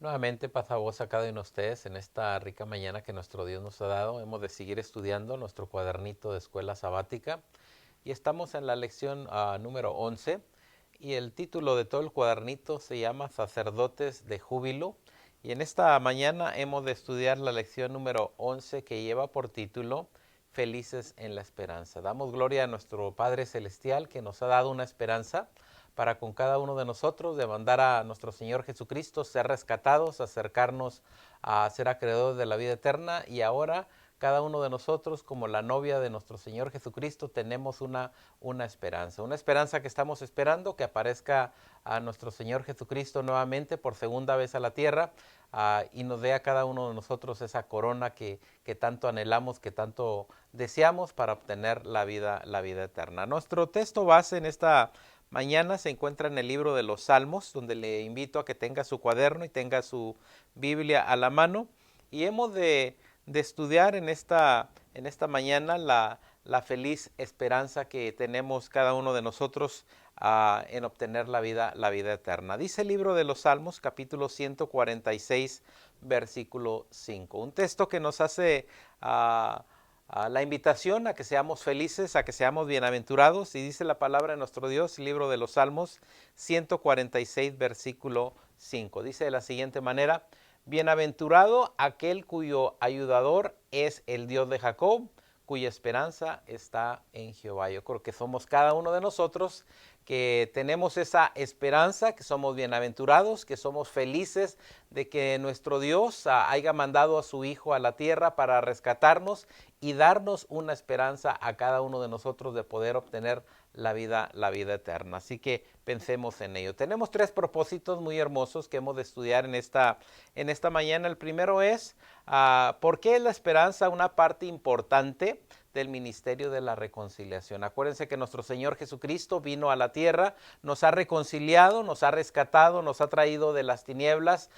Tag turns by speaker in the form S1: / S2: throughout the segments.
S1: Nuevamente, paz a vos a cada uno de ustedes en esta rica mañana que nuestro Dios nos ha dado. Hemos de seguir estudiando nuestro cuadernito de escuela sabática y estamos en la lección número 11 y el título de todo el cuadernito se llama Sacerdotes de Júbilo. Y en esta mañana hemos de estudiar la lección número 11 que lleva por título Felices en la Esperanza. Damos gloria a nuestro Padre Celestial que nos ha dado una esperanza para con cada uno de nosotros, de mandar a nuestro Señor Jesucristo, ser rescatados, acercarnos a ser acreedores de la vida eterna. Y ahora cada uno de nosotros, como la novia de nuestro Señor Jesucristo, tenemos una esperanza que estamos esperando, que aparezca a nuestro Señor Jesucristo nuevamente por segunda vez a la tierra, y nos dé a cada uno de nosotros esa corona que tanto anhelamos, que tanto deseamos para obtener la vida eterna. Nuestro texto base en esta mañana se encuentra en el libro de los Salmos, donde le invito a que tenga su cuaderno y tenga su Biblia a la mano. Y hemos de estudiar en esta mañana la feliz esperanza que tenemos cada uno de nosotros en obtener la vida eterna. Dice el libro de los Salmos, capítulo 146, versículo 5. Un texto que nos hace la invitación a que seamos felices, a que seamos bienaventurados. Y dice la palabra de nuestro Dios, el libro de los Salmos 146, versículo 5. Dice de la siguiente manera: Bienaventurado aquel cuyo ayudador es el Dios de Jacob, cuya esperanza está en Jehová. Yo creo que somos cada uno de nosotros que tenemos esa esperanza, que somos bienaventurados, que somos felices de que nuestro Dios haya mandado a su Hijo a la tierra para rescatarnos y darnos una esperanza a cada uno de nosotros de poder obtener la vida eterna. Así que pensemos en ello. Tenemos tres propósitos muy hermosos que hemos de estudiar en esta mañana. El primero es ¿por qué es la esperanza una parte importante del ministerio de la reconciliación? Acuérdense que nuestro Señor Jesucristo vino a la tierra, nos ha reconciliado, nos ha rescatado, nos ha traído de las tinieblas,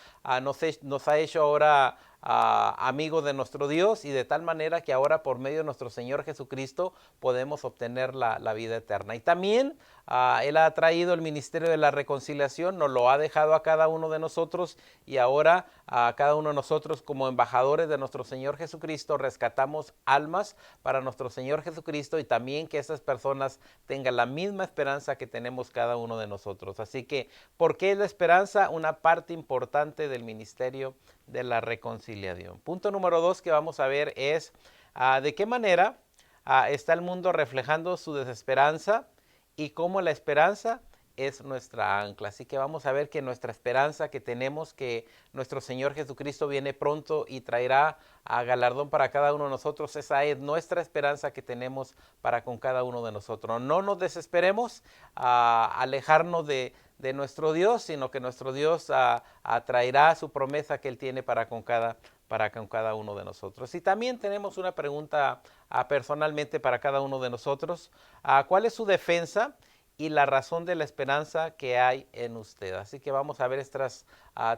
S1: nos ha hecho ahora amigos de nuestro Dios, y de tal manera que ahora por medio de nuestro Señor Jesucristo podemos obtener la vida eterna. Y también Él ha traído el ministerio de la reconciliación, nos lo ha dejado a cada uno de nosotros, y ahora a cada uno de nosotros como embajadores de nuestro Señor Jesucristo rescatamos almas para nuestro Señor Jesucristo, y también que esas personas tengan la misma esperanza que tenemos cada uno de nosotros. Así que, ¿por qué es la esperanza una parte importante del ministerio de la reconciliación? Punto número 2 que vamos a ver es de qué manera está el mundo reflejando su desesperanza y cómo la esperanza es nuestra ancla. Así que vamos a ver que nuestra esperanza que tenemos, que nuestro Señor Jesucristo viene pronto y traerá a galardón para cada uno de nosotros. Esa es nuestra esperanza que tenemos para con cada uno de nosotros. No nos desesperemos a alejarnos de nuestro Dios, sino que nuestro Dios traerá su promesa que Él tiene para con cada uno de nosotros. Y también tenemos una pregunta personalmente para cada uno de nosotros. ¿Cuál es su defensa y la razón de la esperanza que hay en usted? Así que vamos a ver estos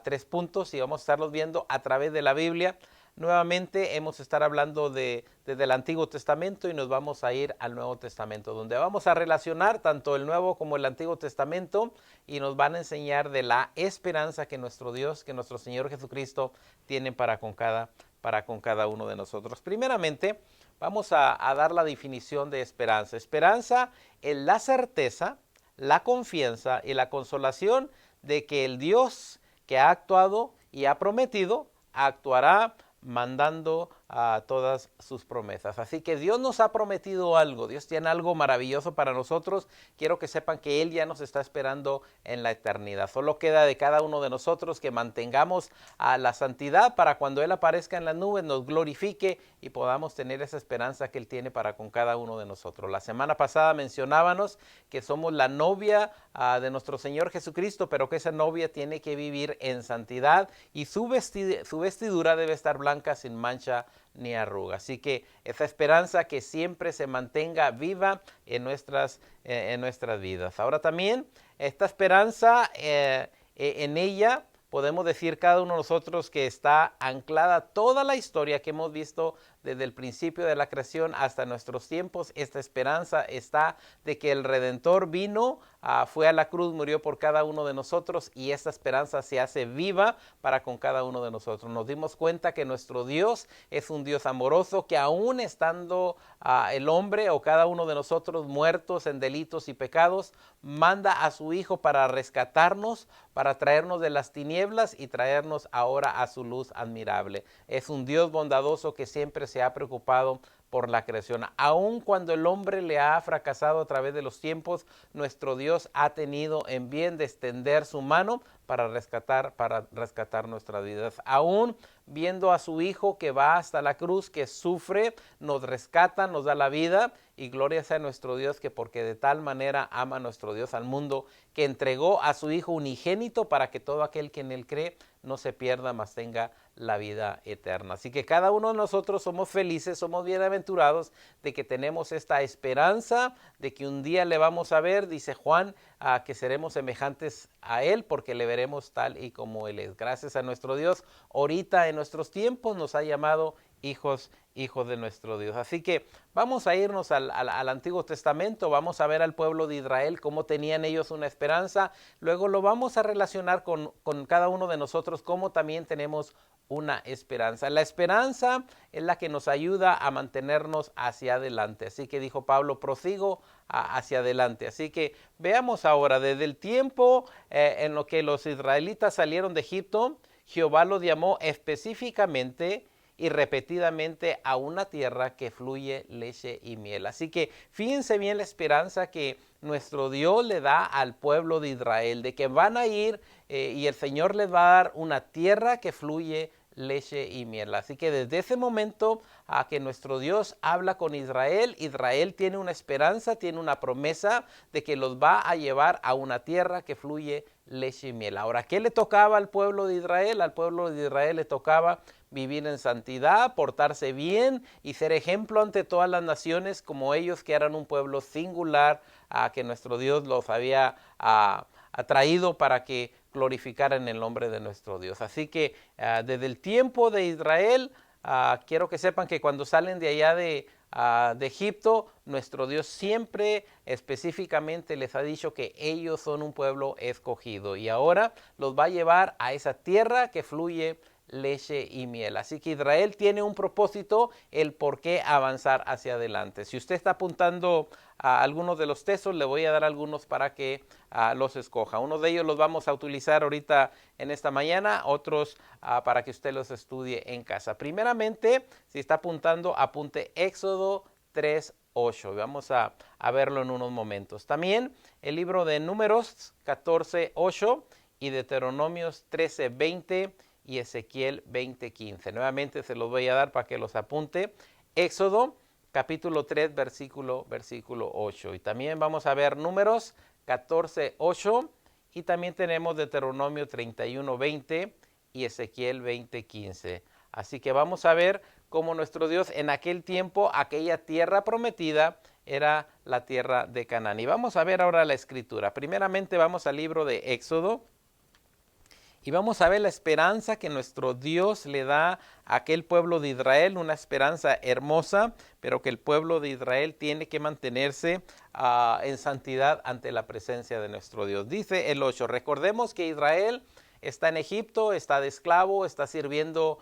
S1: tres puntos y vamos a estarlos viendo a través de la Biblia. Nuevamente hemos estar hablando desde el Antiguo Testamento y nos vamos a ir al Nuevo Testamento, donde vamos a relacionar tanto el Nuevo como el Antiguo Testamento, y nos van a enseñar de la esperanza que nuestro Dios, que nuestro Señor Jesucristo tiene para con cada uno de nosotros. Primeramente, vamos a dar la definición de esperanza. Esperanza es la certeza, la confianza y la consolación de que el Dios que ha actuado y ha prometido actuará mandando a todas sus promesas. Así que Dios nos ha prometido algo, Dios tiene algo maravilloso para nosotros. Quiero que sepan que Él ya nos está esperando en la eternidad. Solo queda de cada uno de nosotros que mantengamos a la santidad para cuando Él aparezca en las nubes nos glorifique y podamos tener esa esperanza que Él tiene para con cada uno de nosotros. La semana pasada mencionábamos que somos la novia de nuestro Señor Jesucristo, pero que esa novia tiene que vivir en santidad y su vestidura debe estar blanca, sin mancha ni arruga. Así que esa esperanza que siempre se mantenga viva en nuestras vidas. Ahora también esta esperanza, en ella podemos decir cada uno de nosotros que está anclada toda la historia que hemos visto desde el principio de la creación hasta nuestros tiempos. Esta esperanza está de que el Redentor vino, fue a la cruz, murió por cada uno de nosotros, y esta esperanza se hace viva para con cada uno de nosotros. Nos dimos cuenta que nuestro Dios es un Dios amoroso, que aún estando el hombre o cada uno de nosotros muertos en delitos y pecados, manda a su Hijo para rescatarnos, para traernos de las tinieblas y traernos ahora a su luz admirable. Es un Dios bondadoso que siempre se ha preocupado por la creación. Aun cuando el hombre le ha fracasado a través de los tiempos, nuestro Dios ha tenido en bien de extender su mano para rescatar nuestras vidas. Aún viendo a su Hijo que va hasta la cruz, que sufre, nos rescata, nos da la vida, y gloria sea nuestro Dios, que porque de tal manera ama nuestro Dios al mundo, que entregó a su Hijo unigénito para que todo aquel que en él cree no se pierda, mas tenga la vida eterna. Así que cada uno de nosotros somos felices, somos bienaventurados de que tenemos esta esperanza de que un día le vamos a ver, dice Juan, que seremos semejantes a él porque le veremos tal y como él es. Gracias a nuestro Dios, ahorita en nuestros tiempos nos ha llamado hijos de nuestro Dios. Así que vamos a irnos al Antiguo Testamento, vamos a ver al pueblo de Israel, cómo tenían ellos una esperanza, luego lo vamos a relacionar con cada uno de nosotros, cómo también tenemos una esperanza. La esperanza es la que nos ayuda a mantenernos hacia adelante. Así que dijo Pablo, prosigo hacia adelante. Así que veamos ahora, desde el tiempo en lo que los israelitas salieron de Egipto, Jehová los llamó específicamente y repetidamente a una tierra que fluye leche y miel. Así que fíjense bien la esperanza que nuestro Dios le da al pueblo de Israel, de que van a ir y el Señor les va a dar una tierra que fluye leche y miel. Así que desde ese momento a que nuestro Dios habla con Israel, Israel tiene una esperanza, tiene una promesa de que los va a llevar a una tierra que fluye leche y miel. Ahora, ¿qué le tocaba al pueblo de Israel? Al pueblo de Israel le tocaba vivir en santidad, portarse bien y ser ejemplo ante todas las naciones como ellos, que eran un pueblo singular, que nuestro Dios los había atraído para que glorificaran el nombre de nuestro Dios. Así que desde el tiempo de Israel, quiero que sepan que cuando salen de allá de Egipto, nuestro Dios siempre específicamente les ha dicho que ellos son un pueblo escogido, y ahora los va a llevar a esa tierra que fluye leche y miel. Así que Israel tiene un propósito, el por qué avanzar hacia adelante. Si usted está apuntando a algunos de los textos, le voy a dar algunos para que los escoja. Uno de ellos los vamos a utilizar ahorita en esta mañana, otros para que usted los estudie en casa. Primeramente, si está apuntando, apunte Éxodo 3:8. Vamos a verlo en unos momentos. También el libro de Números 14:8 y Deuteronomios 13:20 y Ezequiel 20:15. Nuevamente se los voy a dar para que los apunte. Éxodo capítulo 3 versículo 8. Y también vamos a ver Números 14:8 y también tenemos Deuteronomio 31:20 y Ezequiel 20:15. Así que vamos a ver cómo nuestro Dios en aquel tiempo, aquella tierra prometida, era la tierra de Canaán. Y vamos a ver ahora la escritura. Primeramente vamos al libro de Éxodo. Y vamos a ver la esperanza que nuestro Dios le da a aquel pueblo de Israel, una esperanza hermosa, pero que el pueblo de Israel tiene que mantenerse en santidad ante la presencia de nuestro Dios. Dice el 8, recordemos que Israel está en Egipto, está de esclavo, está sirviendo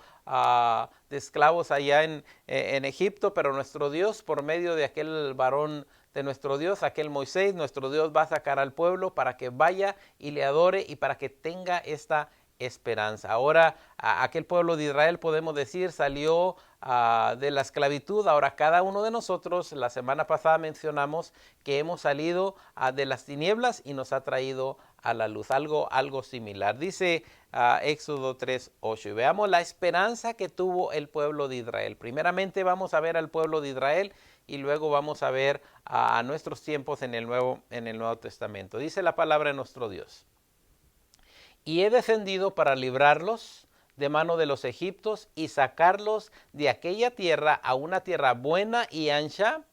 S1: de esclavos allá en Egipto, pero nuestro Dios, por medio de aquel varón de nuestro Dios, aquel Moisés, nuestro Dios va a sacar al pueblo para que vaya y le adore y para que tenga esta esperanza. Ahora aquel pueblo de Israel, podemos decir, salió de la esclavitud. Ahora cada uno de nosotros, la semana pasada mencionamos que hemos salido de las tinieblas y nos ha traído a la luz, algo similar. Dice Éxodo 3:8, y veamos la esperanza que tuvo el pueblo de Israel. Primeramente vamos a ver al pueblo de Israel y luego vamos a ver a nuestros tiempos en el Nuevo Testamento. Dice la palabra de nuestro Dios: y he descendido para librarlos de mano de los egipcios y sacarlos de aquella tierra a una tierra buena y ancha,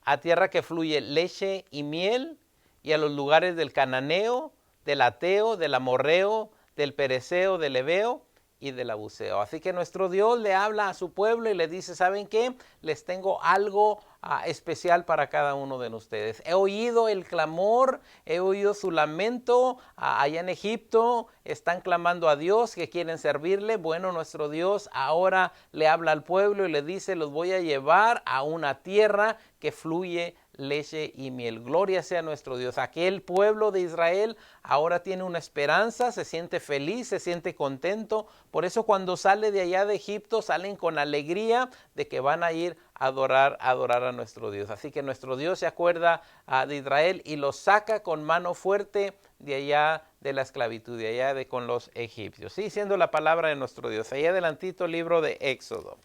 S1: a tierra que fluye leche y miel, y a los lugares del cananeo, del ateo, del amorreo, del pereceo, del heveo y del abuceo. Así que nuestro Dios le habla a su pueblo y le dice, ¿saben qué? Les tengo algo especial para cada uno de ustedes. He oído el clamor, he oído su lamento allá en Egipto. Están clamando a Dios, que quieren servirle. Bueno, nuestro Dios ahora le habla al pueblo y le dice, los voy a llevar a una tierra que fluye leche y miel. Gloria sea nuestro Dios. Aquel pueblo de Israel ahora tiene una esperanza, se siente feliz, se siente contento. Por eso cuando sale de allá de Egipto, salen con alegría de que van a ir a adorar a nuestro Dios. Así que nuestro Dios se acuerda de Israel y los saca con mano fuerte de allá de la esclavitud, de allá con los egipcios. Sí, siendo la palabra de nuestro Dios. Allá adelantito, libro de Éxodo.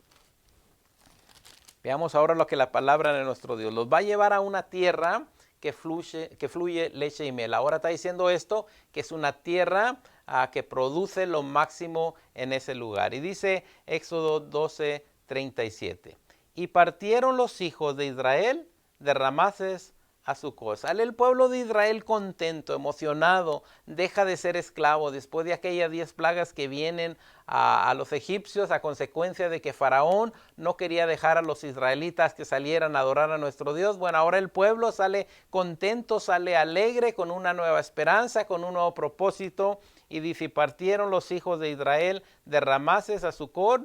S1: Veamos ahora lo que la palabra de nuestro Dios. Los va a llevar a una tierra que fluye leche y miel. Ahora está diciendo esto, que es una tierra que produce lo máximo en ese lugar. Y dice Éxodo 12:37. Y partieron los hijos de Israel de Ramases a Sucot. Sale el pueblo de Israel contento, emocionado, deja de ser esclavo después de aquellas 10 plagas que vienen a los egipcios a consecuencia de que Faraón no quería dejar a los israelitas que salieran a adorar a nuestro Dios. Bueno, ahora el pueblo sale contento, sale alegre, con una nueva esperanza, con un nuevo propósito. Y dice, partieron los hijos de Israel de Ramases a Sucot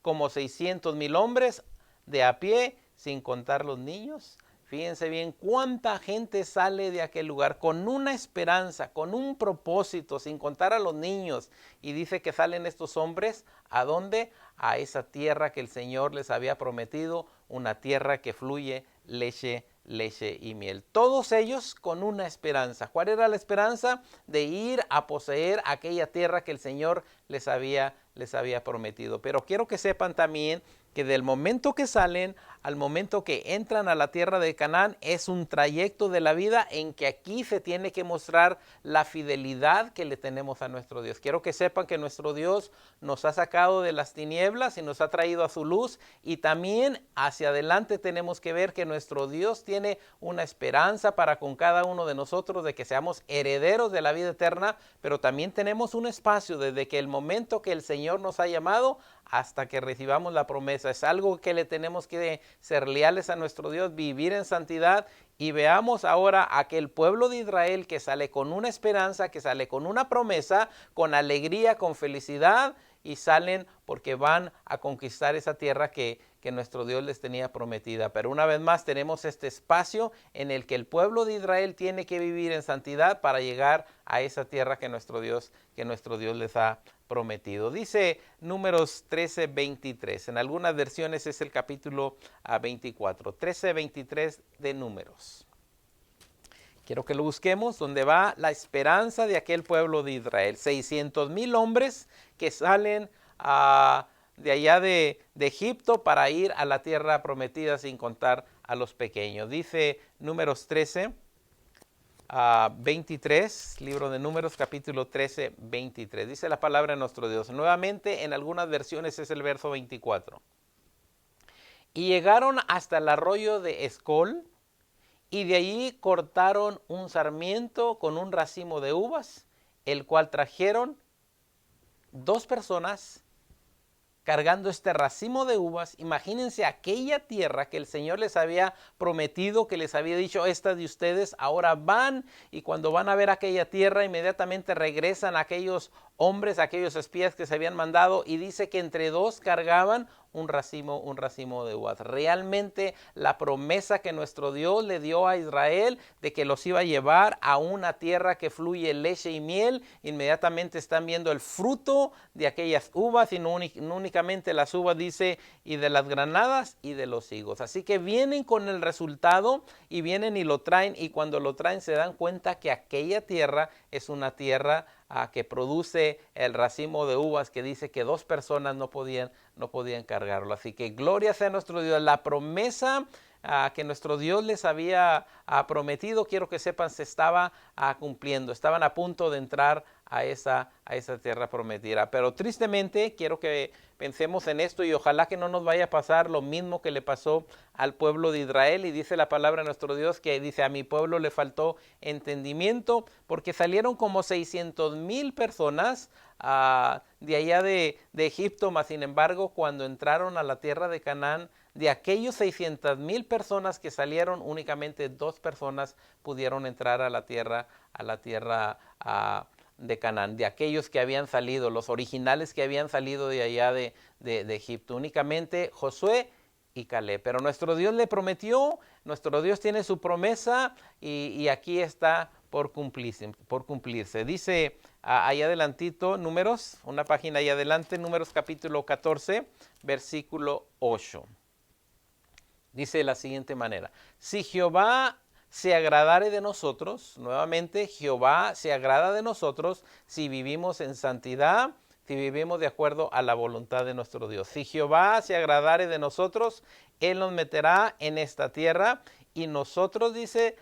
S1: como 600,000 hombres de a pie, sin contar los niños. Fíjense bien cuánta gente sale de aquel lugar con una esperanza, con un propósito, sin contar a los niños. Y dice que salen estos hombres, ¿a dónde? A esa tierra que el Señor les había prometido, una tierra que fluye leche y miel. Todos ellos con una esperanza. ¿Cuál era la esperanza? De ir a poseer aquella tierra que el Señor les había prometido. Pero quiero que sepan también que del momento que salen al momento que entran a la tierra de Canaán es un trayecto de la vida en que aquí se tiene que mostrar la fidelidad que le tenemos a nuestro Dios. Quiero que sepan que nuestro Dios nos ha sacado de las tinieblas y nos ha traído a su luz, y también hacia adelante tenemos que ver que nuestro Dios tiene una esperanza para con cada uno de nosotros de que seamos herederos de la vida eterna, pero también tenemos un espacio desde que el momento que el Señor nos ha llamado hasta que recibamos la promesa. Es algo que le tenemos que ser leales a nuestro Dios, vivir en santidad. Y veamos ahora aquel pueblo de Israel que sale con una esperanza, que sale con una promesa, con alegría, con felicidad, y salen porque van a conquistar esa tierra que nuestro Dios les tenía prometida. Pero una vez más tenemos este espacio en el que el pueblo de Israel tiene que vivir en santidad para llegar a esa tierra que nuestro Dios les ha prometido. Dice Números 13:23. En algunas versiones es el capítulo 24. 13:23 de Números. Quiero que lo busquemos, donde va la esperanza de aquel pueblo de Israel. 600,000 hombres que salen de allá de Egipto para ir a la tierra prometida, sin contar a los pequeños. Dice Números 13:23, libro de Números, capítulo 13:23. Dice la palabra de nuestro Dios. Nuevamente, en algunas versiones es el verso 24. Y llegaron hasta el arroyo de Escol, y de allí cortaron un sarmiento con un racimo de uvas, el cual trajeron 2 personas cargando este racimo de uvas. Imagínense aquella tierra que el Señor les había prometido, que les había dicho, esta de ustedes. Ahora van, y cuando van a ver aquella tierra, inmediatamente regresan aquellos hombres, aquellos espías que se habían mandado, y dice que entre 2 cargaban un racimo de uvas. Realmente la promesa que nuestro Dios le dio a Israel de que los iba a llevar a una tierra que fluye leche y miel, inmediatamente están viendo el fruto de aquellas uvas, y no únicamente las uvas, dice, y de las granadas y de los higos. Así que vienen con el resultado, y vienen y lo traen, y cuando lo traen se dan cuenta que aquella tierra es una tierra que produce el racimo de uvas, que dice que 2 personas no podían cargarlo. Así que gloria sea nuestro Dios. La promesa que nuestro Dios les había prometido, quiero que sepan, se estaba cumpliendo. Estaban a punto de entrar a esa tierra prometida. Pero tristemente quiero que pensemos en esto y ojalá que no nos vaya a pasar lo mismo que le pasó al pueblo de Israel. Y dice la palabra de nuestro Dios que dice, a mi pueblo le faltó entendimiento porque salieron como 600,000 personas de allá de Egipto, mas sin embargo cuando entraron a la tierra de Canaán, de aquellos 600,000 personas que salieron, únicamente 2 personas pudieron entrar a la tierra de Canaán, de aquellos que habían salido, los originales que habían salido de allá de Egipto, únicamente Josué y Caleb. Pero nuestro Dios le prometió, nuestro Dios tiene su promesa y aquí está por cumplirse. Dice ahí adelantito, Números, una página ahí adelante, Números capítulo 14, versículo 8. Dice de la siguiente manera, si Jehová se agradare de nosotros, nuevamente Jehová se agrada de nosotros si vivimos en santidad, si vivimos de acuerdo a la voluntad de nuestro Dios. Si Jehová se agradare de nosotros, Él nos meterá en esta tierra y nosotros, dice,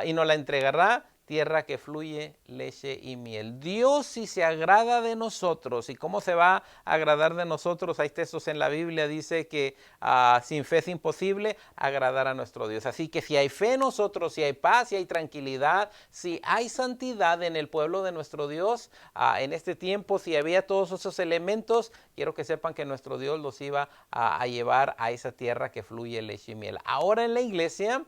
S1: y nos la entregará, tierra que fluye leche y miel. Dios si se agrada de nosotros. ¿Y cómo se va a agradar de nosotros? Hay textos en la Biblia, dice que sin fe es imposible agradar a nuestro Dios. Así que si hay fe en nosotros, si hay paz, si hay tranquilidad, si hay santidad en el pueblo de nuestro Dios, en este tiempo, si había todos esos elementos, quiero que sepan que nuestro Dios los iba a llevar a esa tierra que fluye leche y miel. Ahora en la iglesia,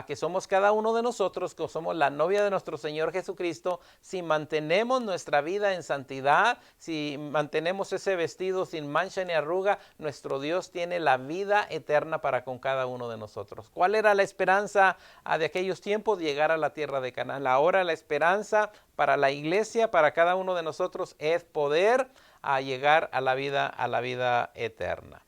S1: que somos cada uno de nosotros, que somos la novia de nuestro Señor Jesucristo, si mantenemos nuestra vida en santidad, si mantenemos ese vestido sin mancha ni arruga, nuestro Dios tiene la vida eterna para con cada uno de nosotros. ¿Cuál era la esperanza de aquellos tiempos? Llegar a la tierra de Canaán. Ahora la esperanza para la iglesia, para cada uno de nosotros, es poder llegar a la vida eterna.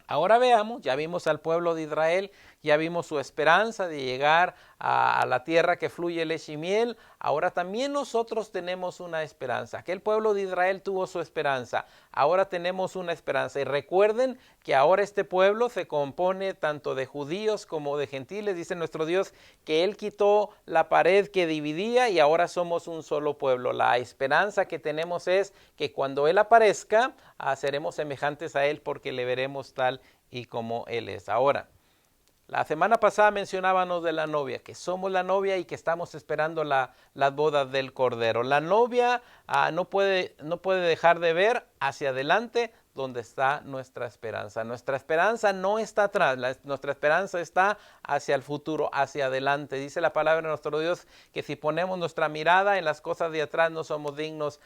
S1: Ahora veamos, ya vimos al pueblo de Israel, ya vimos su esperanza de llegar a la tierra que fluye leche y miel. Ahora también nosotros tenemos una esperanza. Aquel pueblo de Israel tuvo su esperanza. Ahora tenemos una esperanza. Y recuerden que ahora este pueblo se compone tanto de judíos como de gentiles. Dice nuestro Dios que Él quitó la pared que dividía y ahora somos un solo pueblo. La esperanza que tenemos es que cuando Él aparezca, seremos semejantes a Él porque le veremos tal y como Él es. Ahora, la semana pasada mencionábamos de la novia, que somos la novia y que estamos esperando las bodas del Cordero. La novia no puede dejar de ver hacia adelante donde está nuestra esperanza. Nuestra esperanza no está atrás, nuestra esperanza está hacia el futuro, hacia adelante. Dice la palabra de nuestro Dios que si ponemos nuestra mirada en las cosas de atrás no somos dignos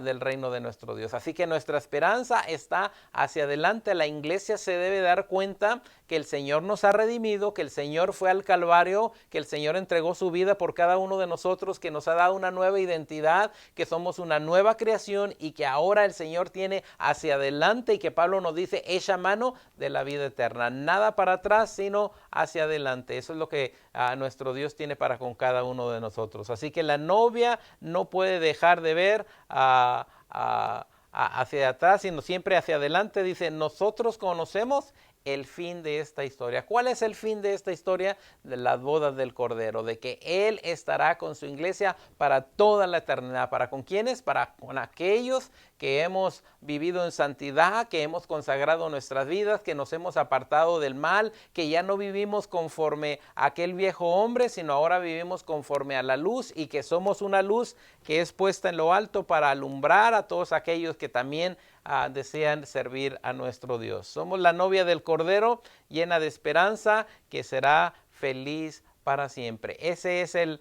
S1: del reino de nuestro Dios. Así que nuestra esperanza está hacia adelante. La iglesia se debe dar cuenta que el Señor nos ha redimido, que el Señor fue al Calvario, que el Señor entregó su vida por cada uno de nosotros, que nos ha dado una nueva identidad, que somos una nueva creación y que ahora el Señor tiene hacia adelante y que Pablo nos dice, echa mano de la vida eterna. Nada para atrás, sino hacia adelante. Eso es lo que nuestro Dios tiene para con cada uno de nosotros. Así que la novia no puede dejar de ver hacia atrás, sino siempre hacia adelante. Dice, nosotros conocemos el fin de esta historia. ¿Cuál es el fin de esta historia? De las bodas del Cordero, de que Él estará con su iglesia para toda la eternidad. ¿Para con quiénes? Para con aquellos que hemos vivido en santidad, que hemos consagrado nuestras vidas, que nos hemos apartado del mal, que ya no vivimos conforme a aquel viejo hombre, sino ahora vivimos conforme a la luz y que somos una luz que es puesta en lo alto para alumbrar a todos aquellos que también desean servir a nuestro Dios. Somos la novia del Cordero, llena de esperanza, que será feliz para siempre. Ese es el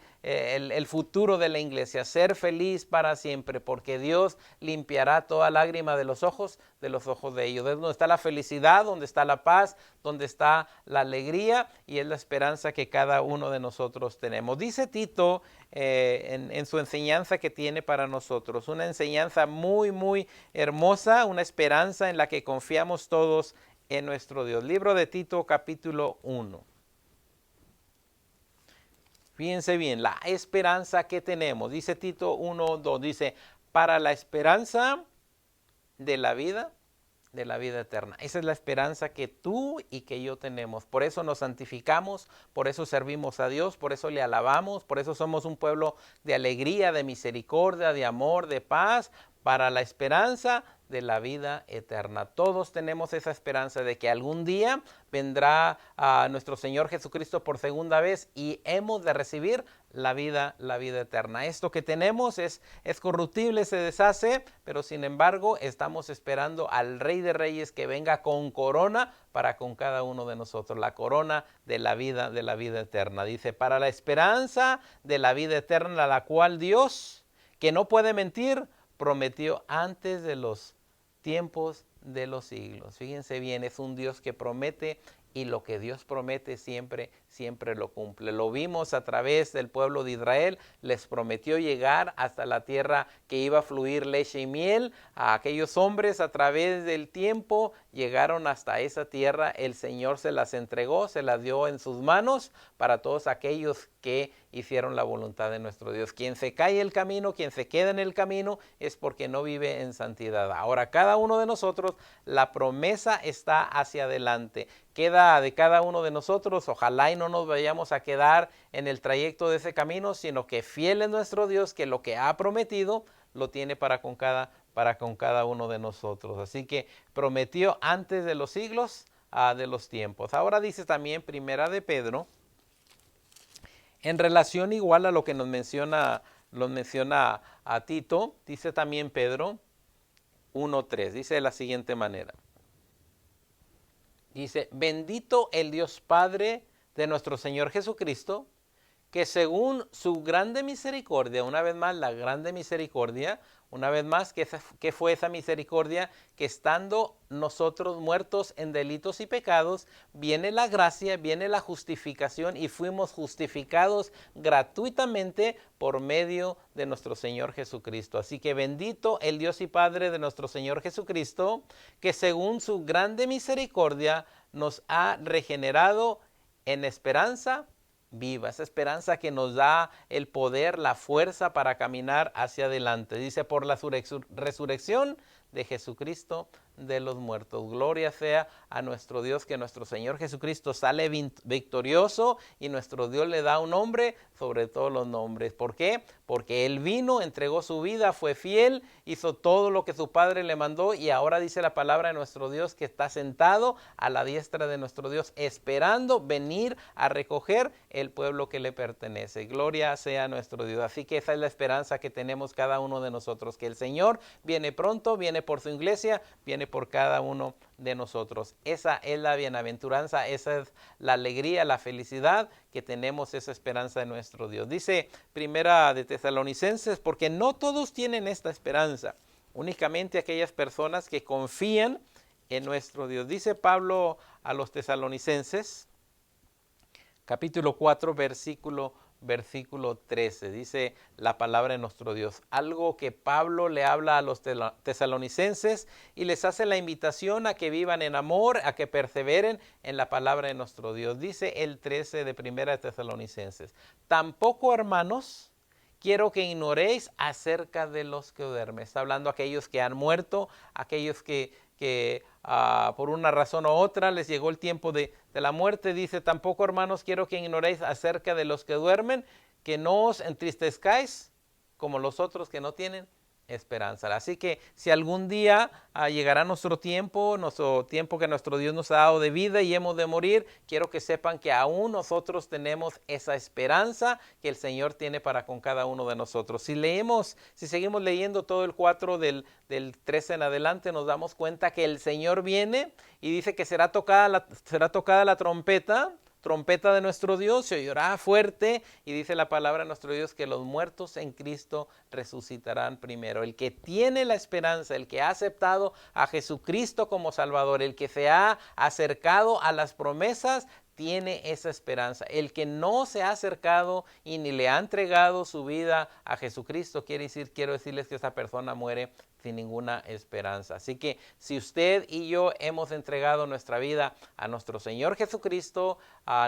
S1: futuro de la iglesia, ser feliz para siempre, porque Dios limpiará toda lágrima de los ojos de ellos. Es donde está la felicidad, donde está la paz, donde está la alegría y es la esperanza que cada uno de nosotros tenemos. Dice Tito en su enseñanza que tiene para nosotros, una enseñanza muy, muy hermosa, una esperanza en la que confiamos todos en nuestro Dios. Libro de Tito, capítulo 1. Fíjense bien, la esperanza que tenemos. Dice Tito 1:2, dice, para la esperanza de la vida de la vida eterna. Esa es la esperanza que tú y que yo tenemos. Por eso nos santificamos, por eso servimos a Dios, por eso le alabamos, por eso somos un pueblo de alegría, de misericordia, de amor, de paz, para la esperanza de la vida eterna. Todos tenemos esa esperanza de que algún día vendrá a nuestro Señor Jesucristo por segunda vez y hemos de recibir la vida eterna. Esto que tenemos es corruptible, se deshace, pero sin embargo estamos esperando al Rey de Reyes que venga con corona para con cada uno de nosotros, la corona de la vida eterna. Dice, para la esperanza de la vida eterna, la cual Dios, que no puede mentir, prometió antes de los tiempos de los siglos. Fíjense bien, es un Dios que promete y lo que Dios promete siempre lo cumple. Lo vimos a través del pueblo de Israel, les prometió llegar hasta la tierra que iba a fluir leche y miel. A aquellos hombres a través del tiempo llegaron hasta esa tierra, el Señor se las entregó, se las dio en sus manos para todos aquellos que hicieron la voluntad de nuestro Dios. Quien se cae el camino, quien se queda en el camino, es porque no vive en santidad. Ahora, cada uno de nosotros, la promesa está hacia adelante. Queda de cada uno de nosotros, ojalá y no nos vayamos a quedar en el trayecto de ese camino, sino que fiel es nuestro Dios, que lo que ha prometido lo tiene para con cada uno de nosotros. Así que prometió antes de los siglos, de los tiempos. Ahora dice también Primera de Pedro, en relación igual a lo que nos menciona a Tito, dice también Pedro 1:3, dice de la siguiente manera. Dice, bendito el Dios Padre de nuestro Señor Jesucristo, que según su grande misericordia, una vez más la grande misericordia, una vez más, ¿qué fue esa misericordia? Que estando nosotros muertos en delitos y pecados, viene la gracia, viene la justificación y fuimos justificados gratuitamente por medio de nuestro Señor Jesucristo. Así que bendito el Dios y Padre de nuestro Señor Jesucristo, que según su grande misericordia nos ha regenerado en esperanza viva, esa esperanza que nos da el poder, la fuerza para caminar hacia adelante. Dice, por la resurrección de Jesucristo de los muertos. Gloria sea a nuestro Dios, que nuestro Señor Jesucristo sale victorioso y nuestro Dios le da un nombre sobre todos los nombres. ¿Por qué? Porque Él vino, entregó su vida, fue fiel, hizo todo lo que su Padre le mandó y ahora dice la palabra de nuestro Dios que está sentado a la diestra de nuestro Dios, esperando venir a recoger el pueblo que le pertenece. Gloria sea a nuestro Dios. Así que esa es la esperanza que tenemos cada uno de nosotros, que el Señor viene pronto, viene por su iglesia, viene por cada uno de nosotros. Esa es la bienaventuranza, esa es la alegría, la felicidad que tenemos, esa esperanza de nuestro Dios. Dice Primera de Tesalonicenses, porque no todos tienen esta esperanza, únicamente aquellas personas que confían en nuestro Dios. Dice Pablo a los tesalonicenses, capítulo 4, versículo 13, dice la palabra de nuestro Dios. Algo que Pablo le habla a los tesalonicenses y les hace la invitación a que vivan en amor, a que perseveren en la palabra de nuestro Dios. Dice el 13 de Primera de Tesalonicenses. Tampoco, hermanos, quiero que ignoréis acerca de los que duermen. Está hablando a aquellos que han muerto, aquellos que por una razón u otra les llegó el tiempo de la muerte. Dice, tampoco, hermanos, quiero que ignoréis acerca de los que duermen, que no os entristezcáis como los otros que no tienen esperanza. Así que si algún día llegará nuestro tiempo que nuestro Dios nos ha dado de vida y hemos de morir, quiero que sepan que aún nosotros tenemos esa esperanza que el Señor tiene para con cada uno de nosotros. Si seguimos leyendo todo el 4 del 13 en adelante, nos damos cuenta que el Señor viene y dice que será tocada la trompeta de nuestro Dios, se oirá fuerte y dice la palabra de nuestro Dios que los muertos en Cristo resucitarán primero. El que tiene la esperanza, el que ha aceptado a Jesucristo como Salvador, el que se ha acercado a las promesas, tiene esa esperanza. El que no se ha acercado y ni le ha entregado su vida a Jesucristo, quiero decirles que esa persona muere sin ninguna esperanza. Así que si usted y yo hemos entregado nuestra vida a nuestro Señor Jesucristo,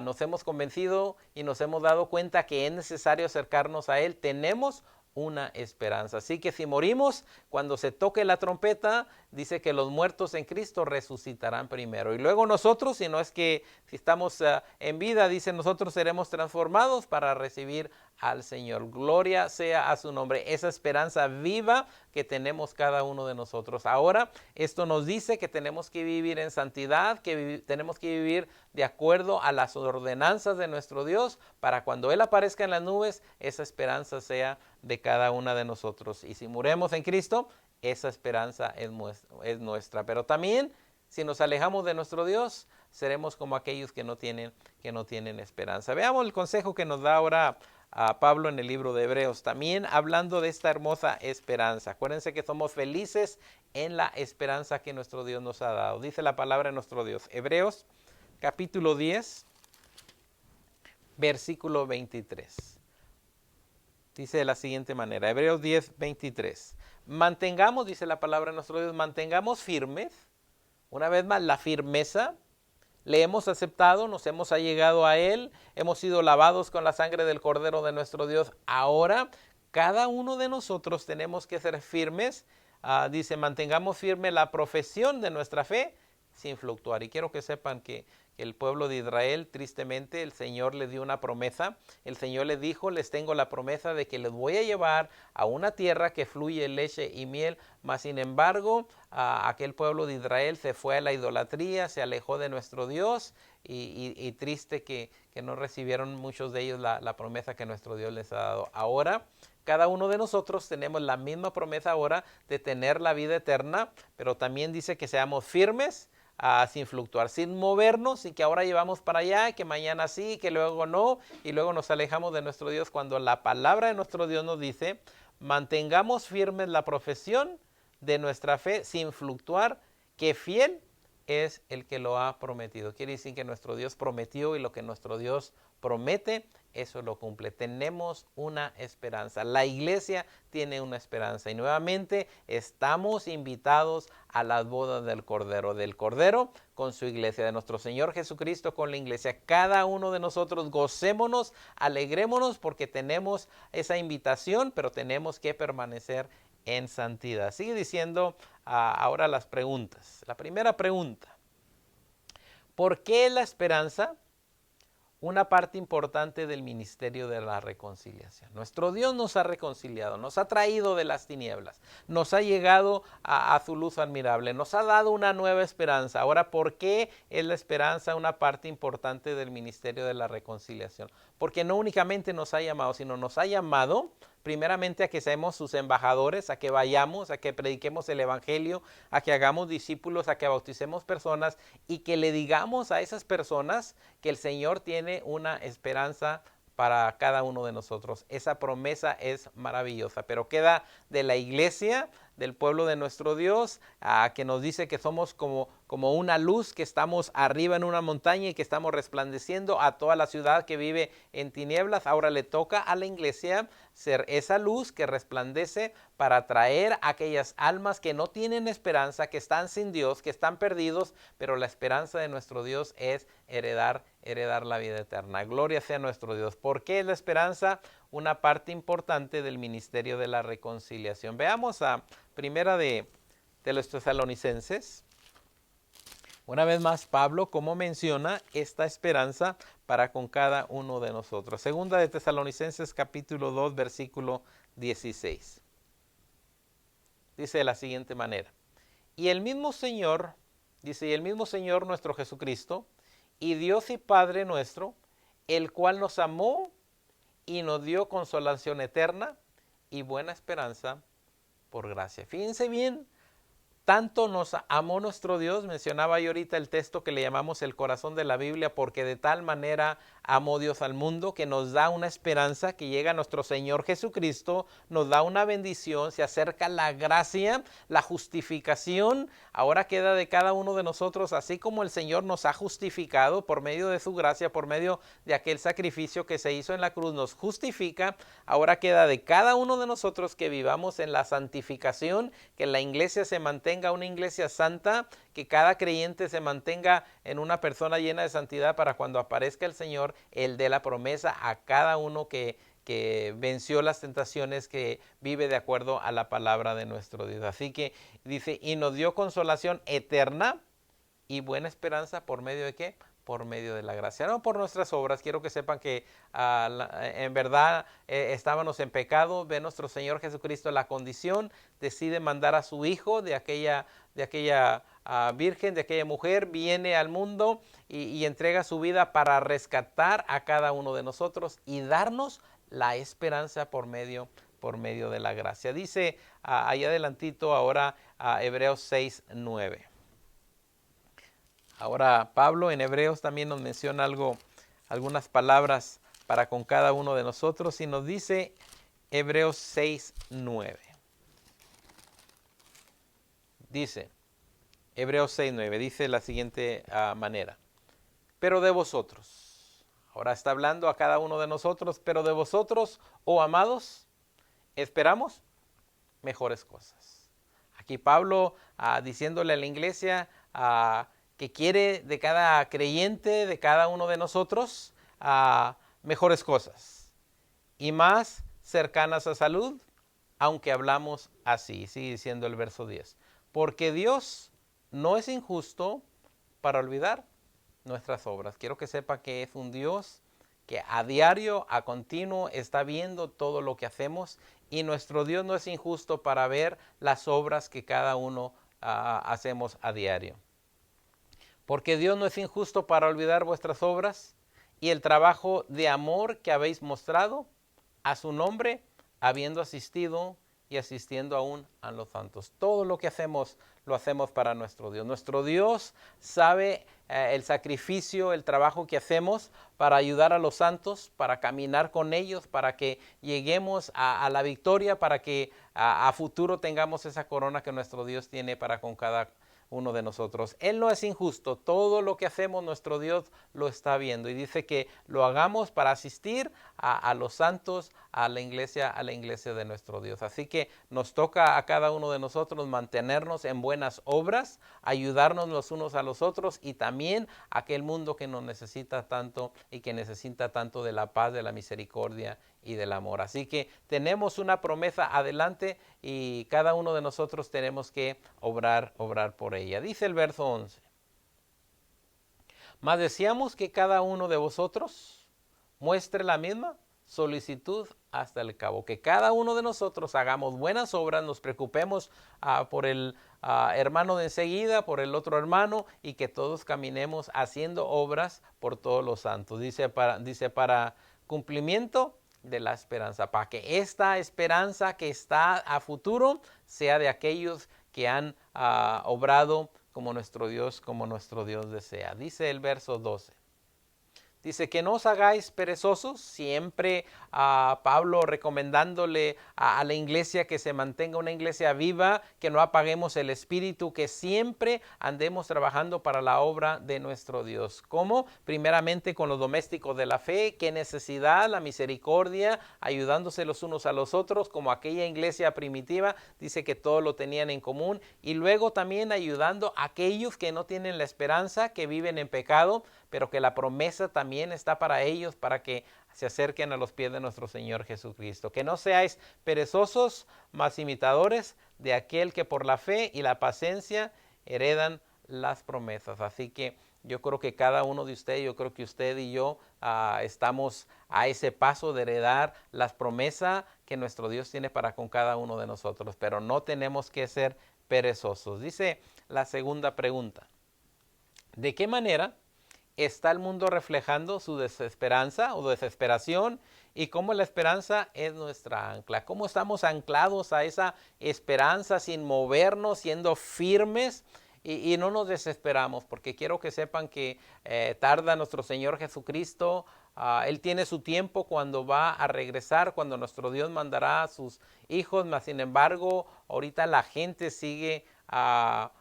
S1: nos hemos convencido y nos hemos dado cuenta que es necesario acercarnos a Él, tenemos una esperanza. Así que si morimos, cuando se toque la trompeta, dice que los muertos en Cristo resucitarán primero. Y luego nosotros, si no es que si estamos en vida, dice, nosotros seremos transformados para recibir al Señor. Gloria sea a su nombre. Esa esperanza viva que tenemos cada uno de nosotros. Ahora, esto nos dice que tenemos que vivir en santidad, que tenemos que vivir de acuerdo a las ordenanzas de nuestro Dios, para cuando Él aparezca en las nubes, esa esperanza sea de cada una de nosotros. Y si muremos en Cristo, esa esperanza es nuestra. Pero también, si nos alejamos de nuestro Dios, seremos como aquellos que no tienen esperanza. Veamos el consejo que nos da ahora a Pablo en el libro de Hebreos, también hablando de esta hermosa esperanza. Acuérdense que somos felices en la esperanza que nuestro Dios nos ha dado. Dice la palabra de nuestro Dios. Hebreos capítulo 10, versículo 23. Dice de la siguiente manera, Hebreos 10, 23. Mantengamos, dice la palabra de nuestro Dios, mantengamos firmes, una vez más, la firmeza. Le hemos aceptado, nos hemos allegado a Él, hemos sido lavados con la sangre del Cordero de nuestro Dios. Ahora, cada uno de nosotros tenemos que ser firmes. Dice, mantengamos firme la profesión de nuestra fe sin fluctuar. Y quiero que sepan que el pueblo de Israel, tristemente, el Señor les dio una promesa. El Señor les dijo, les tengo la promesa de que les voy a llevar a una tierra que fluye leche y miel. Mas, sin embargo, aquel pueblo de Israel se fue a la idolatría, se alejó de nuestro Dios y triste que no recibieron muchos de ellos la promesa que nuestro Dios les ha dado. Ahora, cada uno de nosotros tenemos la misma promesa ahora de tener la vida eterna, pero también dice que seamos firmes, sin fluctuar, sin movernos, y que ahora llevamos para allá, que mañana sí, que luego no, y luego nos alejamos de nuestro Dios, cuando la palabra de nuestro Dios nos dice, mantengamos firmes la profesión de nuestra fe sin fluctuar, que fiel es el que lo ha prometido. Quiere decir que nuestro Dios prometió, y lo que nuestro Dios promete, eso lo cumple. Tenemos una esperanza. La iglesia tiene una esperanza. Y nuevamente estamos invitados a las bodas del Cordero con su iglesia, de nuestro Señor Jesucristo con la iglesia. Cada uno de nosotros gocémonos, alegrémonos, porque tenemos esa invitación, pero tenemos que permanecer en santidad. Sigue diciendo ahora las preguntas. La primera pregunta: ¿por qué la esperanza una parte importante del ministerio de la reconciliación? Nuestro Dios nos ha reconciliado, nos ha traído de las tinieblas, nos ha llegado a su luz admirable, nos ha dado una nueva esperanza. Ahora, ¿por qué es la esperanza una parte importante del ministerio de la reconciliación? Porque no únicamente nos ha llamado, sino nos ha llamado primeramente a que seamos sus embajadores, a que vayamos, a que prediquemos el evangelio, a que hagamos discípulos, a que bauticemos personas, y que le digamos a esas personas que el Señor tiene una esperanza para cada uno de nosotros. Esa promesa es maravillosa, pero queda de la iglesia, del pueblo de nuestro Dios, que nos dice que somos como una luz, que estamos arriba en una montaña y que estamos resplandeciendo a toda la ciudad que vive en tinieblas. Ahora le toca a la iglesia ser esa luz que resplandece para atraer a aquellas almas que no tienen esperanza, que están sin Dios, que están perdidos, pero la esperanza de nuestro Dios es heredar la vida eterna. Gloria sea a nuestro Dios. ¿Por qué es la esperanza una parte importante del ministerio de la reconciliación? Veamos a primera de los Tesalonicenses. Una vez más, Pablo, cómo menciona esta esperanza para con cada uno de nosotros. Segunda de Tesalonicenses capítulo 2, versículo 16. Dice de la siguiente manera: y el mismo Señor, dice, y el mismo Señor nuestro Jesucristo, y Dios y Padre nuestro, el cual nos amó y nos dio consolación eterna y buena esperanza por gracia. Fíjense bien, tanto nos amó nuestro Dios. Mencionaba yo ahorita el texto que le llamamos el corazón de la Biblia, porque de tal manera amó Dios al mundo, que nos da una esperanza, que llega a nuestro Señor Jesucristo, nos da una bendición, se acerca la gracia, la justificación. Ahora queda de cada uno de nosotros, así como el Señor nos ha justificado por medio de su gracia, por medio de aquel sacrificio que se hizo en la cruz, nos justifica. Ahora queda de cada uno de nosotros que vivamos en la santificación, que la iglesia se mantenga una iglesia santa, que cada creyente se mantenga en una persona llena de santidad, para cuando aparezca el Señor, Él dé la promesa a cada uno que que venció las tentaciones, que vive de acuerdo a la palabra de nuestro Dios. Así que dice, y nos dio consolación eterna y buena esperanza por medio de ¿qué? Por medio de la gracia, no por nuestras obras. Quiero que sepan que en verdad estábamos en pecado, ve nuestro Señor Jesucristo la condición, decide mandar a su Hijo de aquella virgen, de aquella mujer, viene al mundo y entrega su vida para rescatar a cada uno de nosotros y darnos la esperanza por medio de la gracia. Dice ahí adelantito ahora Hebreos 6:9. Ahora Pablo en Hebreos también nos menciona algunas palabras para con cada uno de nosotros y nos dice Hebreos 6:9. Dice, Hebreos 6:9, dice de la siguiente manera, pero de vosotros, ahora está hablando a cada uno de nosotros, pero de vosotros, oh amados, esperamos mejores cosas. Aquí Pablo diciéndole a la iglesia que quiere de cada creyente, de cada uno de nosotros, mejores cosas y más cercanas a salud, aunque hablamos así, sigue diciendo el verso 10. Porque Dios no es injusto para olvidar nuestras obras. Quiero que sepa que es un Dios que a diario, a continuo, está viendo todo lo que hacemos y nuestro Dios no es injusto para ver las obras que cada uno hacemos a diario. Porque Dios no es injusto para olvidar vuestras obras y el trabajo de amor que habéis mostrado a su nombre, habiendo asistido y asistiendo aún a los santos. Todo lo que hacemos, lo hacemos para nuestro Dios. Nuestro Dios sabe el sacrificio, el trabajo que hacemos para ayudar a los santos, para caminar con ellos, para que lleguemos a la victoria, para que a futuro tengamos esa corona que nuestro Dios tiene para con cada uno de nosotros. Él no es injusto, todo lo que hacemos nuestro Dios lo está viendo y dice que lo hagamos para asistir a los santos, a la iglesia de nuestro Dios. Así que nos toca a cada uno de nosotros mantenernos en buenas obras, ayudarnos los unos a los otros y también a aquel mundo que nos necesita tanto y que necesita tanto de la paz, de la misericordia y del amor. Así que tenemos una promesa adelante y cada uno de nosotros tenemos que obrar por ella. Dice el verso 11. Mas deseamos que cada uno de vosotros muestre la misma solicitud hasta el cabo. Que cada uno de nosotros hagamos buenas obras, nos preocupemos por el hermano de enseguida, por el otro hermano y que todos caminemos haciendo obras por todos los santos. Dice para cumplimiento de la esperanza, para que esta esperanza que está a futuro sea de aquellos que han obrado como nuestro Dios desea. Dice el verso 12. Dice que no os hagáis perezosos, siempre Pablo recomendándole a la iglesia que se mantenga una iglesia viva, que no apaguemos el espíritu, que siempre andemos trabajando para la obra de nuestro Dios. ¿Cómo? Primeramente con los domésticos de la fe, qué necesidad, la misericordia, ayudándose los unos a los otros, como aquella iglesia primitiva, dice que todo lo tenían en común, y luego también ayudando a aquellos que no tienen la esperanza, que viven en pecado, pero que la promesa también está para ellos, para que se acerquen a los pies de nuestro Señor Jesucristo. Que no seáis perezosos, mas imitadores de aquel que por la fe y la paciencia heredan las promesas. Así que yo creo que cada uno de ustedes, yo creo que usted y yo estamos a ese paso de heredar las promesas que nuestro Dios tiene para con cada uno de nosotros, pero no tenemos que ser perezosos. Dice la segunda pregunta: ¿de qué manera está el mundo reflejando su desesperanza o desesperación? Y cómo la esperanza es nuestra ancla. Cómo estamos anclados a esa esperanza sin movernos, siendo firmes y no nos desesperamos. Porque quiero que sepan que tarda nuestro Señor Jesucristo. Él tiene su tiempo cuando va a regresar, cuando nuestro Dios mandará a sus hijos. Mas sin embargo, ahorita la gente sigue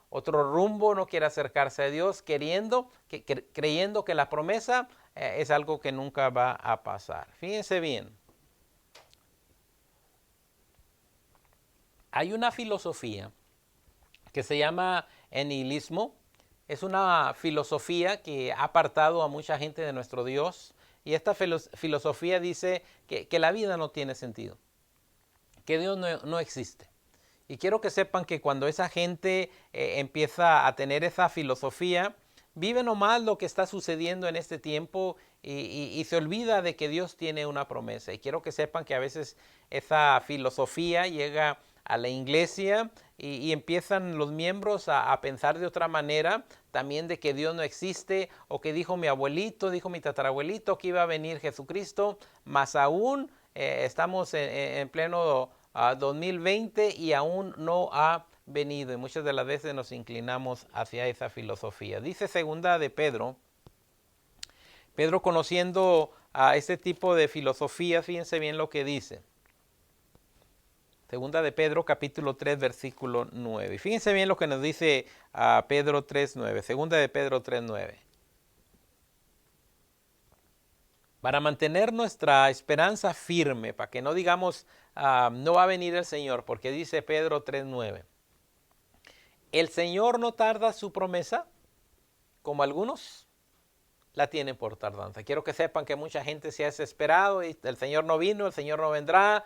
S1: otro rumbo, no quiere acercarse a Dios, creyendo que la promesa es algo que nunca va a pasar. Fíjense bien. Hay una filosofía que se llama nihilismo. Es una filosofía que ha apartado a mucha gente de nuestro Dios. y esta filosofía dice que la vida no tiene sentido, que Dios no existe. Y quiero que sepan que cuando esa gente empieza a tener esa filosofía, vive nomás lo que está sucediendo en este tiempo y se olvida de que Dios tiene una promesa. Y quiero que sepan que a veces esa filosofía llega a la iglesia y empiezan los miembros a pensar de otra manera, también de que Dios no existe, o que dijo mi abuelito, dijo mi tatarabuelito que iba a venir Jesucristo, más aún estamos en pleno 2020 y aún no ha venido, y muchas de las veces nos inclinamos hacia esa filosofía. Dice segunda de Pedro, conociendo a este tipo de filosofía, fíjense bien lo que dice. Segunda de Pedro, capítulo 3, versículo 9. Fíjense bien lo que nos dice Pedro 3:9. Segunda de Pedro 3:9. Para mantener nuestra esperanza firme, para que no digamos no va a venir el Señor, porque dice Pedro 3:9. El Señor no tarda su promesa, como algunos la tienen por tardanza. Quiero que sepan que mucha gente se ha desesperado y el Señor no vino, el Señor no vendrá,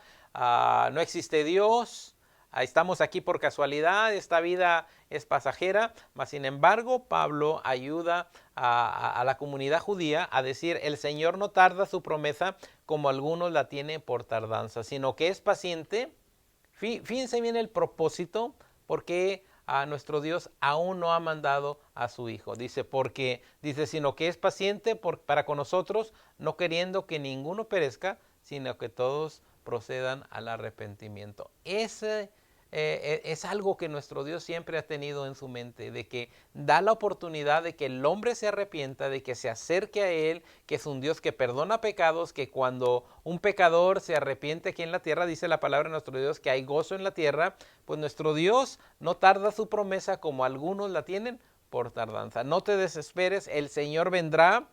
S1: no existe Dios, estamos aquí por casualidad, esta vida es pasajera, mas sin embargo Pablo ayuda a la comunidad judía a decir el Señor no tarda su promesa como algunos la tienen por tardanza, sino que es paciente. Fíjense bien el propósito, porque a nuestro Dios aún no ha mandado a su Hijo. Dice, sino que es paciente para con nosotros, no queriendo que ninguno perezca, sino que todos procedan al arrepentimiento. Ese es algo que nuestro Dios siempre ha tenido en su mente, de que da la oportunidad de que el hombre se arrepienta, de que se acerque a Él, que es un Dios que perdona pecados, que cuando un pecador se arrepiente aquí en la tierra, dice la palabra de nuestro Dios, que hay gozo en la tierra, pues nuestro Dios no tarda su promesa como algunos la tienen por tardanza. No te desesperes, el Señor vendrá,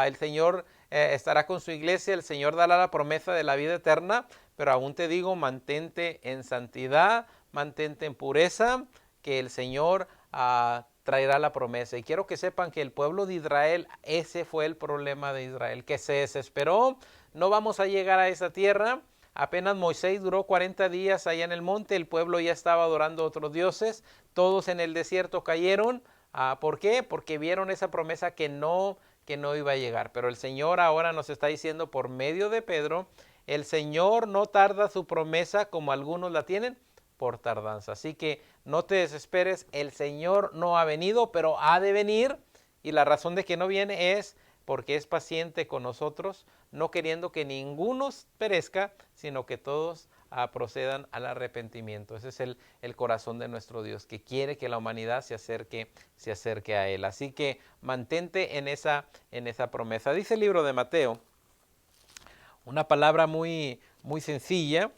S1: el Señor estará con su iglesia, el Señor dará la promesa de la vida eterna, pero aún te digo, mantente en santidad, mantente en pureza, que el Señor traerá la promesa. Y quiero que sepan que el pueblo de Israel, ese fue el problema de Israel, que se desesperó, no vamos a llegar a esa tierra. Apenas Moisés duró 40 días allá en el monte, el pueblo ya estaba adorando a otros dioses, todos en el desierto cayeron. ¿Por qué? Porque vieron esa promesa que no iba a llegar. Pero el Señor ahora nos está diciendo por medio de Pedro, el Señor no tarda su promesa como algunos la tienen por tardanza. Así que no te desesperes, el Señor no ha venido, pero ha de venir, y la razón de que no viene es porque es paciente con nosotros, no queriendo que ninguno perezca, sino que todos procedan al arrepentimiento. Ese es el corazón de nuestro Dios, que quiere que la humanidad se acerque a Él. Así que mantente en esa promesa. Dice el libro de Mateo, una palabra muy, muy sencilla,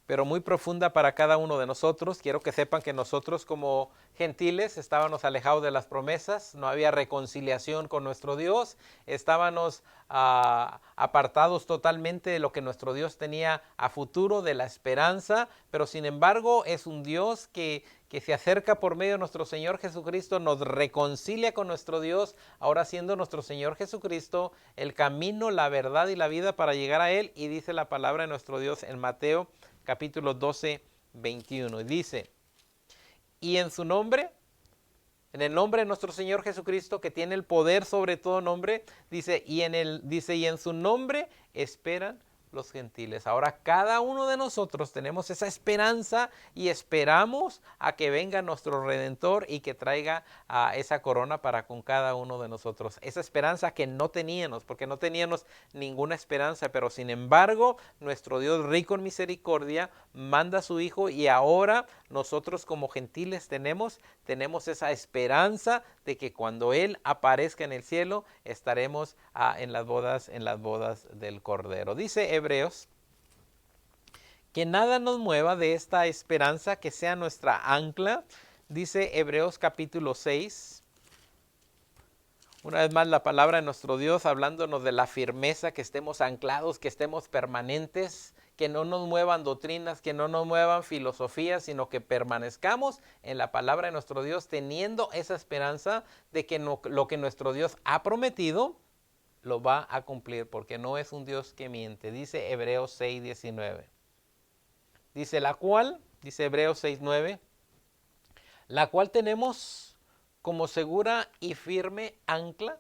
S1: pero muy profunda para cada uno de nosotros. Quiero que sepan que nosotros como gentiles estábamos alejados de las promesas, no había reconciliación con nuestro Dios, estábamos apartados totalmente de lo que nuestro Dios tenía a futuro, de la esperanza, pero sin embargo es un Dios que se acerca por medio de nuestro Señor Jesucristo, nos reconcilia con nuestro Dios, ahora siendo nuestro Señor Jesucristo el camino, la verdad y la vida para llegar a Él. Y dice la palabra de nuestro Dios en Mateo capítulo 12, 21. Y dice, y en su nombre, en el nombre de nuestro Señor Jesucristo, que tiene el poder sobre todo nombre, dice, y en su nombre esperan los gentiles. Ahora cada uno de nosotros tenemos esa esperanza y esperamos a que venga nuestro Redentor y que traiga esa corona para con cada uno de nosotros. Esa esperanza que no teníamos, porque no teníamos ninguna esperanza, pero sin embargo nuestro Dios rico en misericordia manda a su Hijo, y ahora nosotros como gentiles tenemos esa esperanza de que cuando Él aparezca en el cielo estaremos en las bodas del Cordero. Dice Hebreos que nada nos mueva de esta esperanza, que sea nuestra ancla. Dice Hebreos capítulo 6. Una vez más la palabra de nuestro Dios hablándonos de la firmeza, que estemos anclados, que estemos permanentes, que no nos muevan doctrinas, que no nos muevan filosofías, sino que permanezcamos en la palabra de nuestro Dios, teniendo esa esperanza de que lo que nuestro Dios ha prometido, lo va a cumplir porque no es un Dios que miente. Dice Hebreos 6:19. Dice Hebreos 6:9, la cual tenemos como segura y firme ancla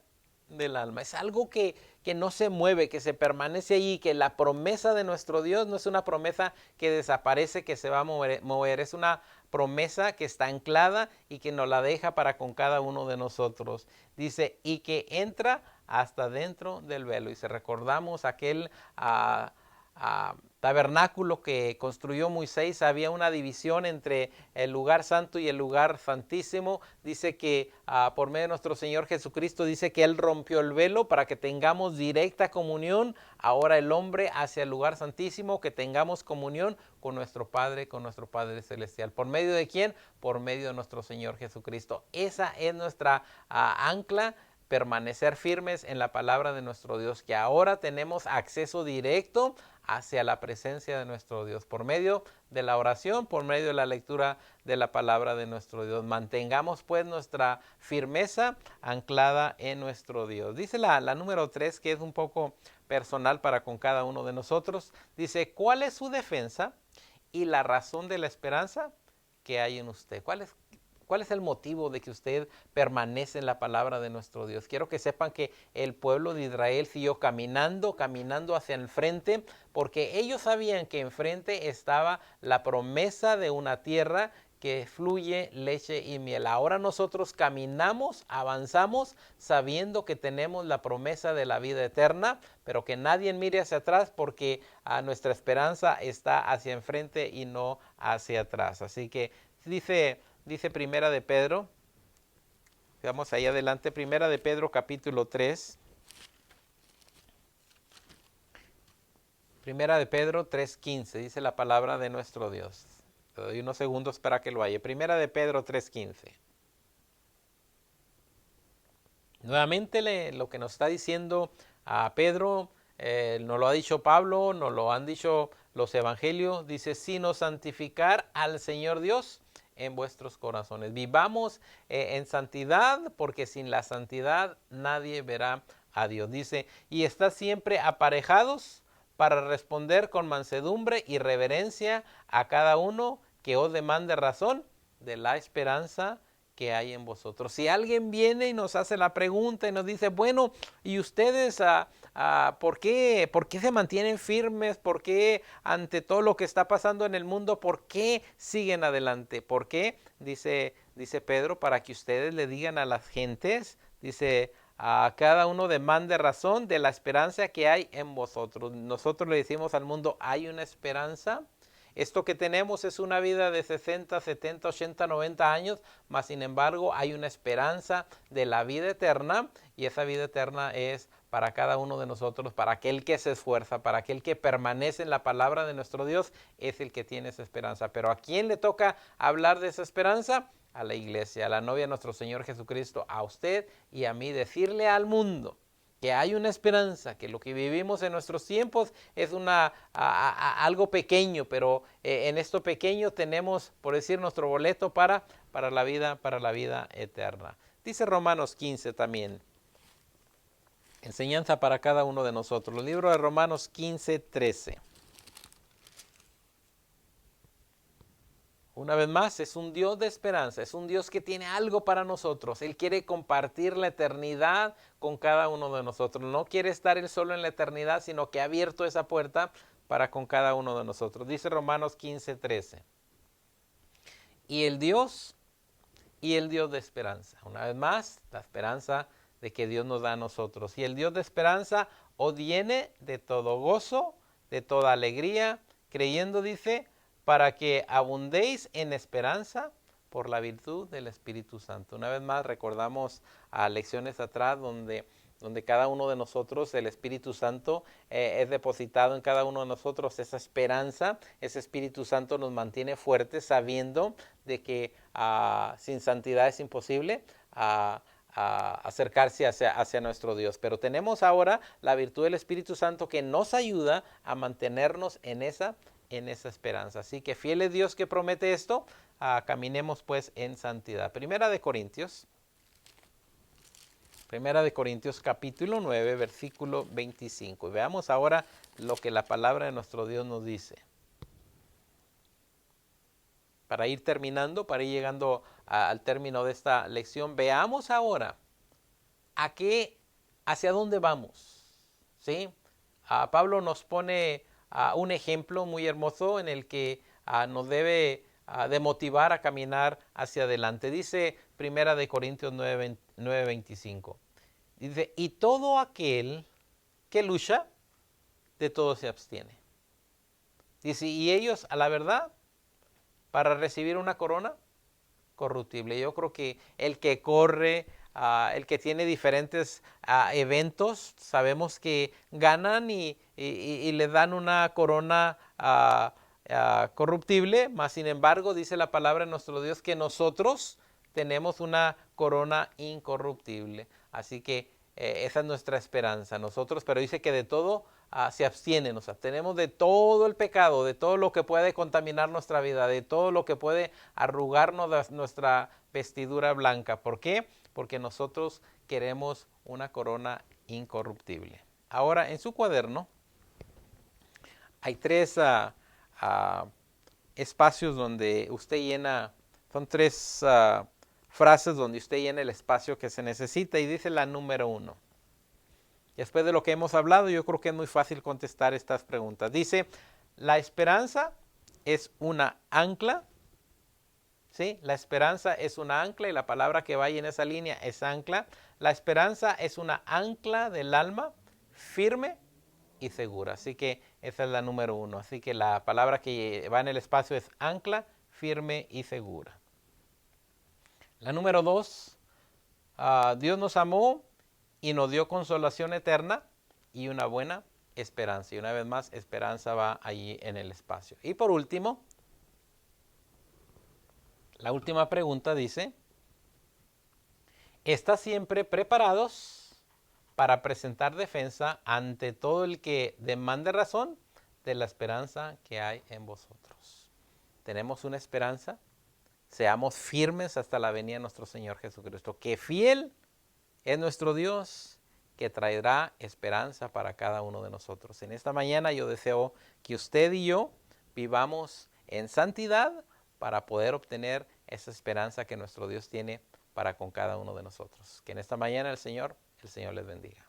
S1: del alma. Es algo que no se mueve, que se permanece allí, que la promesa de nuestro Dios no es una promesa que desaparece, que se va a mover. Es una promesa que está anclada y que nos la deja para con cada uno de nosotros. Dice, y que entra hasta dentro del velo. Y si recordamos aquel tabernáculo que construyó Moisés, había una división entre el lugar santo y el lugar santísimo. Dice que por medio de nuestro Señor Jesucristo, dice que Él rompió el velo para que tengamos directa comunión, ahora el hombre hacia el lugar santísimo, que tengamos comunión con nuestro Padre Celestial. ¿Por medio de quién? Por medio de nuestro Señor Jesucristo. Esa es nuestra ancla, permanecer firmes en la palabra de nuestro Dios, que ahora tenemos acceso directo hacia la presencia de nuestro Dios, por medio de la oración, por medio de la lectura de la palabra de nuestro Dios. Mantengamos pues nuestra firmeza anclada en nuestro Dios. Dice la número 3, que es un poco personal para con cada uno de nosotros. Dice, ¿cuál es su defensa y la razón de la esperanza que hay en usted? ¿Cuál es el motivo de que usted permanece en la palabra de nuestro Dios? Quiero que sepan que el pueblo de Israel siguió caminando hacia el frente, porque ellos sabían que enfrente estaba la promesa de una tierra que fluye leche y miel. Ahora nosotros caminamos, avanzamos, sabiendo que tenemos la promesa de la vida eterna, pero que nadie mire hacia atrás, porque nuestra esperanza está hacia enfrente y no hacia atrás. Así que dice Primera de Pedro, vamos ahí adelante, Primera de Pedro capítulo 3. Primera de Pedro 3:15, dice la palabra de nuestro Dios. Te doy unos segundos para que lo haya. Primera de Pedro 3:15. Nuevamente lo que nos está diciendo a Pedro, nos lo ha dicho Pablo, nos lo han dicho los evangelios, dice, sino santificar al Señor Dios en vuestros corazones. Vivamos en santidad, porque sin la santidad nadie verá a Dios. Dice, y está siempre aparejados para responder con mansedumbre y reverencia a cada uno que os demande razón de la esperanza que hay en vosotros. Si alguien viene y nos hace la pregunta y nos dice, bueno, ¿y ustedes ¿por qué se mantienen firmes? ¿Por qué ante todo lo que está pasando en el mundo, por qué siguen adelante? ¿Por qué? Dice Pedro, para que ustedes le digan a las gentes, dice, a cada uno demande razón de la esperanza que hay en vosotros. Nosotros le decimos al mundo, hay una esperanza. Esto que tenemos es una vida de 60, 70, 80, 90 años, mas sin embargo hay una esperanza de la vida eterna, y esa vida eterna es para cada uno de nosotros, para aquel que se esfuerza, para aquel que permanece en la palabra de nuestro Dios, es el que tiene esa esperanza. Pero ¿a quién le toca hablar de esa esperanza? A la iglesia, a la novia de nuestro Señor Jesucristo, a usted y a mí, decirle al mundo que hay una esperanza, que lo que vivimos en nuestros tiempos es algo pequeño, pero en esto pequeño tenemos, por decir, nuestro boleto para la vida eterna. Dice Romanos 15 también, enseñanza para cada uno de nosotros. El libro de Romanos 15:13. Una vez más, es un Dios de esperanza, es un Dios que tiene algo para nosotros. Él quiere compartir la eternidad con cada uno de nosotros. No quiere estar Él solo en la eternidad, sino que ha abierto esa puerta para con cada uno de nosotros. Dice Romanos 15:13. Y el Dios de esperanza. Una vez más, la esperanza de que Dios nos da a nosotros. Y el Dios de esperanza os llene de todo gozo, de toda alegría, creyendo, dice, para que abundéis en esperanza por la virtud del Espíritu Santo. Una vez más recordamos a lecciones atrás donde cada uno de nosotros, el Espíritu Santo es depositado en cada uno de nosotros esa esperanza. Ese Espíritu Santo nos mantiene fuertes, sabiendo de que sin santidad es imposible acercarse hacia nuestro Dios. Pero tenemos ahora la virtud del Espíritu Santo que nos ayuda a mantenernos en esa esperanza. Así que fiel es Dios que promete esto, caminemos pues en santidad. Primera de Corintios Primera de Corintios capítulo 9, versículo 25. Y veamos ahora lo que la palabra de nuestro Dios nos dice. Para ir terminando, para ir llegando al término de esta lección, veamos ahora hacia dónde vamos. ¿Sí? Pablo nos pone un ejemplo muy hermoso en el que nos debe de motivar a caminar hacia adelante. Dice Primera de Corintios 9:25. Dice, y todo aquel que lucha, de todo se abstiene. Dice, y ellos, a la verdad, para recibir una corona corruptible. Yo creo que el que corre, el que tiene diferentes eventos, sabemos que ganan y le dan una corona corruptible, mas sin embargo dice la palabra de nuestro Dios que nosotros tenemos una corona incorruptible. Así que esa es nuestra esperanza. Nosotros, pero dice que de todo se abstienen, o sea, tenemos de todo el pecado, de todo lo que puede contaminar nuestra vida, de todo lo que puede arrugarnos nuestra vestidura blanca. ¿Por qué? Porque nosotros queremos una corona incorruptible. Ahora, en su cuaderno hay tres espacios donde usted llena, son tres frases donde usted llena el espacio que se necesita y dice la número 1. Después de lo que hemos hablado, yo creo que es muy fácil contestar estas preguntas. Dice, la esperanza es una ancla. ¿Sí? La esperanza es una ancla y la palabra que vaya en esa línea es ancla. La esperanza es una ancla del alma firme y segura. Así que esa es la número 1. Así que la palabra que va en el espacio es ancla, firme y segura. La número 2, Dios nos amó y nos dio consolación eterna y una buena esperanza. Y una vez más, esperanza va allí en el espacio. Y por último, la última pregunta dice, ¿están siempre preparados para presentar defensa ante todo el que demande razón de la esperanza que hay en vosotros? Tenemos una esperanza, seamos firmes hasta la venida de nuestro Señor Jesucristo, que fiel es nuestro Dios, que traerá esperanza para cada uno de nosotros. En esta mañana yo deseo que usted y yo vivamos en santidad para poder obtener esa esperanza que nuestro Dios tiene para con cada uno de nosotros. Que en esta mañana el Señor les bendiga.